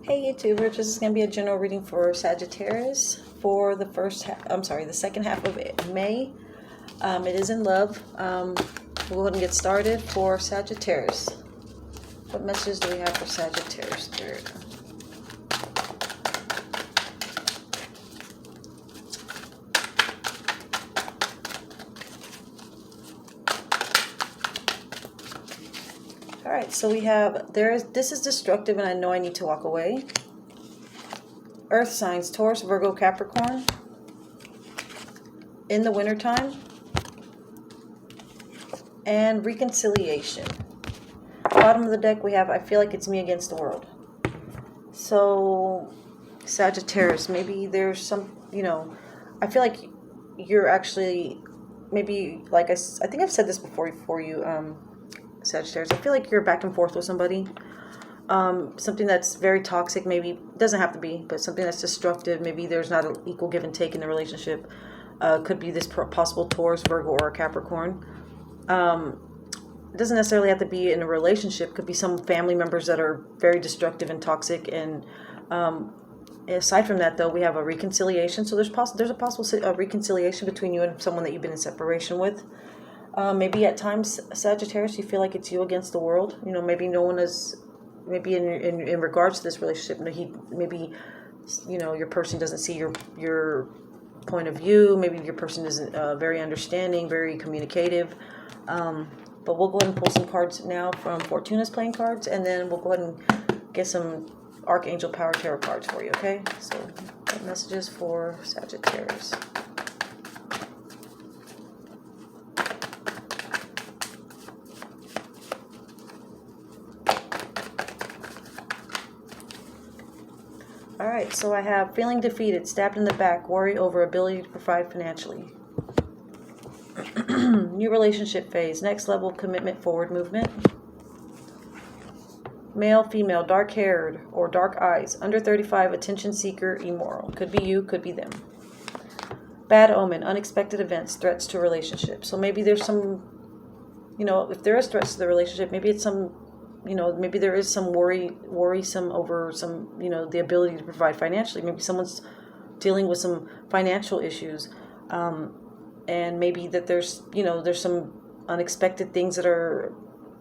Hey YouTubers, this is going to be a general reading for Sagittarius for the the second half of May. It is in love. We'll go ahead and get started for Sagittarius. What messages do we have for Sagittarius Spirit? Alright, so we have, this is destructive and I know I need to walk away. Earth signs, Taurus, Virgo, Capricorn. In the wintertime. And reconciliation. Bottom of the deck we have, I feel like it's me against the world. So, Sagittarius, maybe there's some, I feel like you're actually, maybe, like I think I've said this before for you, Sagittarius. I feel like you're back and forth with somebody. Something that's very toxic, maybe, doesn't have to be, but something that's destructive. Maybe there's not an equal give and take in the relationship. Could be this possible Taurus, Virgo, or Capricorn. It doesn't necessarily have to be in a relationship. Could be some family members that are very destructive and toxic. And aside from that, though, we have a reconciliation. So there's a possible reconciliation between you and someone that you've been in separation with. Maybe at times, Sagittarius, you feel like it's you against the world. Maybe no one is. Maybe in regards to this relationship, maybe your person doesn't see your point of view. Maybe your person isn't very understanding, very communicative. But we'll go ahead and pull some cards now from FORTUNAS playing cards, and then we'll go ahead and get some Archangel Power Tarot cards for you, okay? So, messages for Sagittarius. Alright, so I have feeling defeated, stabbed in the back, worry over ability to provide financially. New relationship phase, next level of commitment, forward movement. Male, female, dark haired or dark eyes, under 35, attention seeker, immoral. Could be you, could be them. Bad omen, unexpected events, threats to relationship. So maybe there's some, if there is threats to the relationship, maybe it's some, maybe there is some worrisome over some, the ability to provide financially. Maybe someone's dealing with some financial issues. And maybe that there's some unexpected things that are,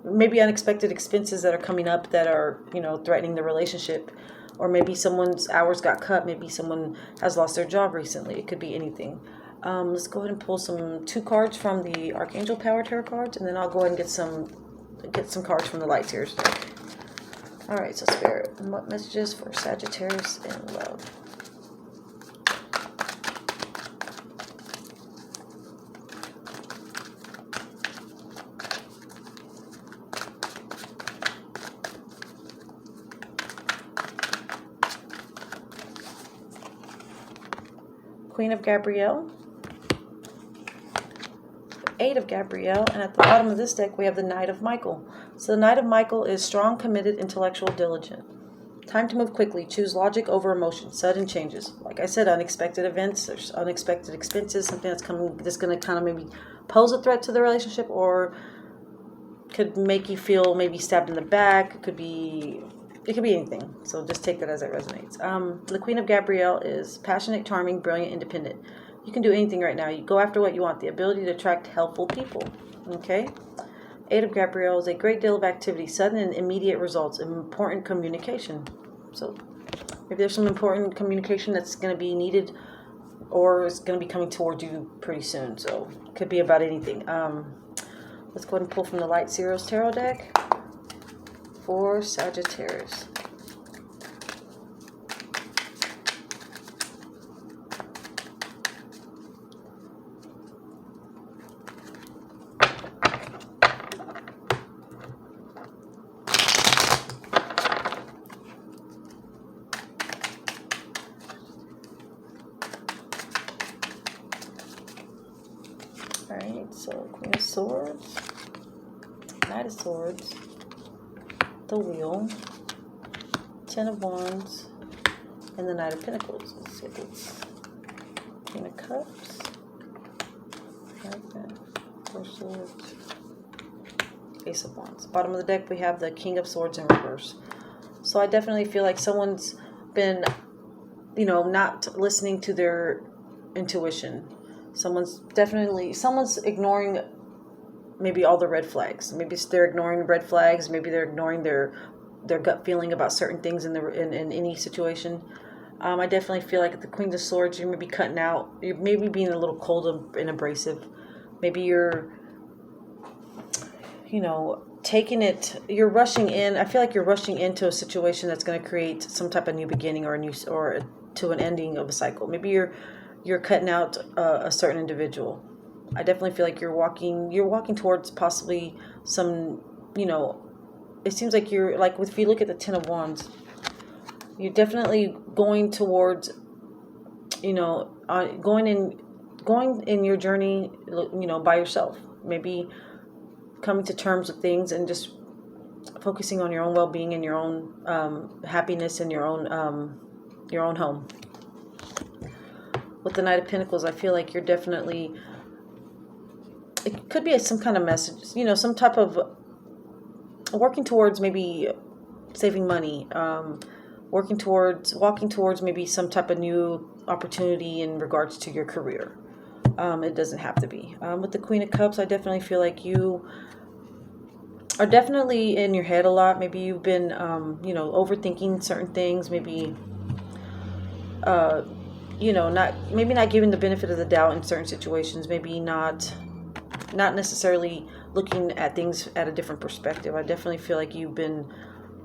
maybe unexpected expenses that are coming up that are, threatening the relationship. Or maybe someone's hours got cut. Maybe someone has lost their job recently. It could be anything. Let's go ahead and pull two cards from the Archangel Power Tarot cards, and then I'll go ahead and get some cards from the Light Seers deck. Alright, so Spirit, what messages for Sagittarius in love? Queen of Gabrielle, Eight of Gabrielle, and at the bottom of this deck we have the Knight of Michael. So the Knight of Michael is strong, committed, intellectual, diligent. Time to move quickly. Choose logic over emotion. Sudden changes. Like I said, unexpected events. There's unexpected expenses. Something that's coming. That's going to kind of maybe pose a threat to the relationship, or could make you feel maybe stabbed in the back. It could be anything. So just take that as it resonates. The Queen of Gabrielle is passionate, charming, brilliant, independent. You can do anything right now. You go after what you want. The ability to attract helpful people. Okay? Eight of Gabrielle is a great deal of activity, sudden and immediate results, important communication. So if there's some important communication that's going to be needed, or is going to be coming toward you pretty soon. So it could be about anything. Let's go ahead and pull from the Light Seers Tarot deck for Sagittarius. Alright, so Queen of Swords, Knight of Swords, the Wheel, Ten of Wands, and the Knight of Pentacles. Let's see if it's Queen of Cups, Four of Swords, Ace of Wands. Bottom of the deck we have the King of Swords in reverse. So I definitely feel like someone's been, not listening to their intuition. Someone's ignoring maybe all the red flags. Maybe they're ignoring red flags. Maybe they're ignoring their gut feeling about certain things in any situation. I definitely feel like at the Queen of Swords, you may be cutting out. You're maybe being a little cold and abrasive. Maybe you're, taking it. You're rushing in. I feel like you're rushing into a situation that's going to create some type of new beginning or to an ending of a cycle. Maybe you're cutting out a certain individual. I definitely feel like you're walking towards possibly some, it seems like you're like, if you look at the Ten of Wands, you're definitely going towards, going in your journey, by yourself. Maybe coming to terms with things and just focusing on your own well-being and your own happiness and your own home. With the Knight of Pentacles, I feel like you're definitely, it could be some kind of message, some type of working towards maybe saving money, walking towards maybe some type of new opportunity in regards to your career. It doesn't have to be. With the Queen of Cups, I definitely feel like you are definitely in your head a lot. Maybe you've been, overthinking certain things. Maybe, not giving the benefit of the doubt in certain situations. Maybe not necessarily looking at things at a different perspective. I definitely feel like you've been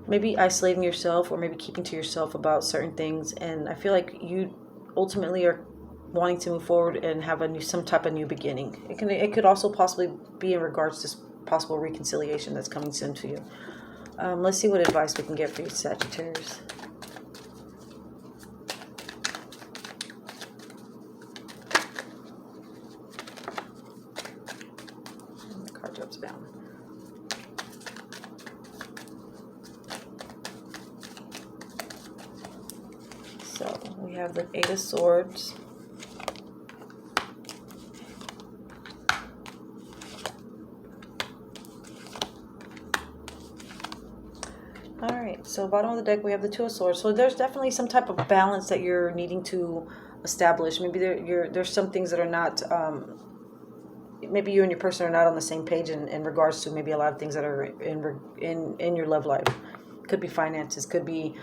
maybe isolating yourself or maybe keeping to yourself about certain things. And I feel like you ultimately are wanting to move forward and have some type of new beginning. It could also possibly be in regards to possible reconciliation that's coming soon to you. Let's see what advice we can get for you, Sagittarius. The card drops down. So we have the Eight of Swords. All right, so bottom of the deck, we have the Two of Swords. So there's definitely some type of balance that you're needing to establish. Maybe there's some things that are not, maybe you and your person are not on the same page in regards to maybe a lot of things that are in your love life. Could be finances, could be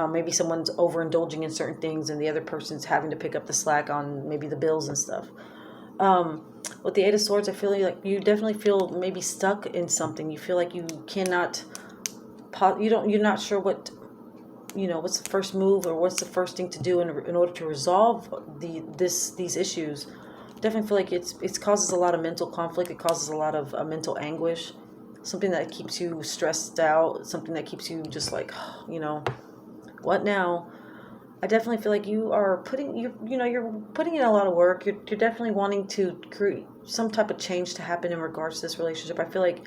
maybe someone's overindulging in certain things and the other person's having to pick up the slack on maybe the bills and stuff. With the Eight of Swords, I feel like you definitely feel maybe stuck in something. You feel like you cannot... you're not sure what's the first move or what's the first thing to do in order to resolve these issues. Definitely feel like it causes a lot of mental conflict. It causes a lot of mental anguish, something that keeps you stressed out, something that keeps you just like, what now? I definitely feel like you're putting in a lot of work. You're definitely wanting to create some type of change to happen in regards to this relationship. I feel like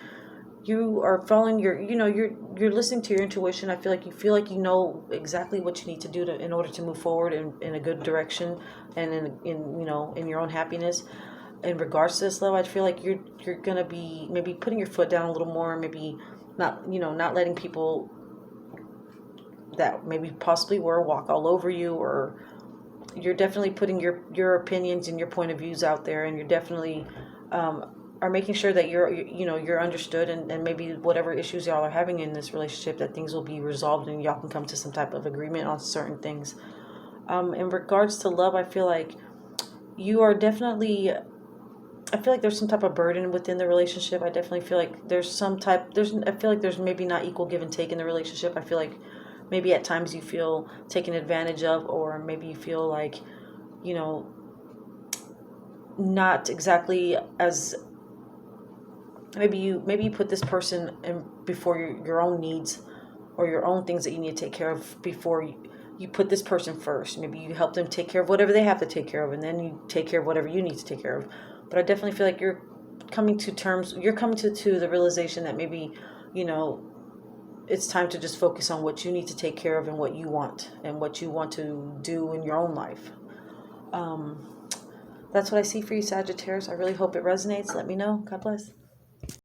you are following you're listening to your intuition. I feel like you know exactly what you need to do in order to move forward in a good direction and in your own happiness. In regards to this love, I feel like you're gonna be maybe putting your foot down a little more, maybe not letting people that maybe possibly were walk all over you, or you're definitely putting your opinions and your point of views out there, and you're definitely are making sure that you're understood, and maybe whatever issues y'all are having in this relationship, that things will be resolved and y'all can come to some type of agreement on certain things. In regards to love, I feel like you are definitely, I feel like there's some type of burden within the relationship. I definitely feel like I feel like there's maybe not equal give and take in the relationship. I feel like maybe at times you feel taken advantage of, or maybe you feel like, not exactly as, maybe you put this person in before your own needs or your own things that you need to take care of before you put this person first. Maybe you help them take care of whatever they have to take care of, and then you take care of whatever you need to take care of. But I definitely feel like you're coming to the realization that maybe, it's time to just focus on what you need to take care of and what you want to do in your own life. That's what I see for you, Sagittarius. I really hope it resonates. Let me know. God bless.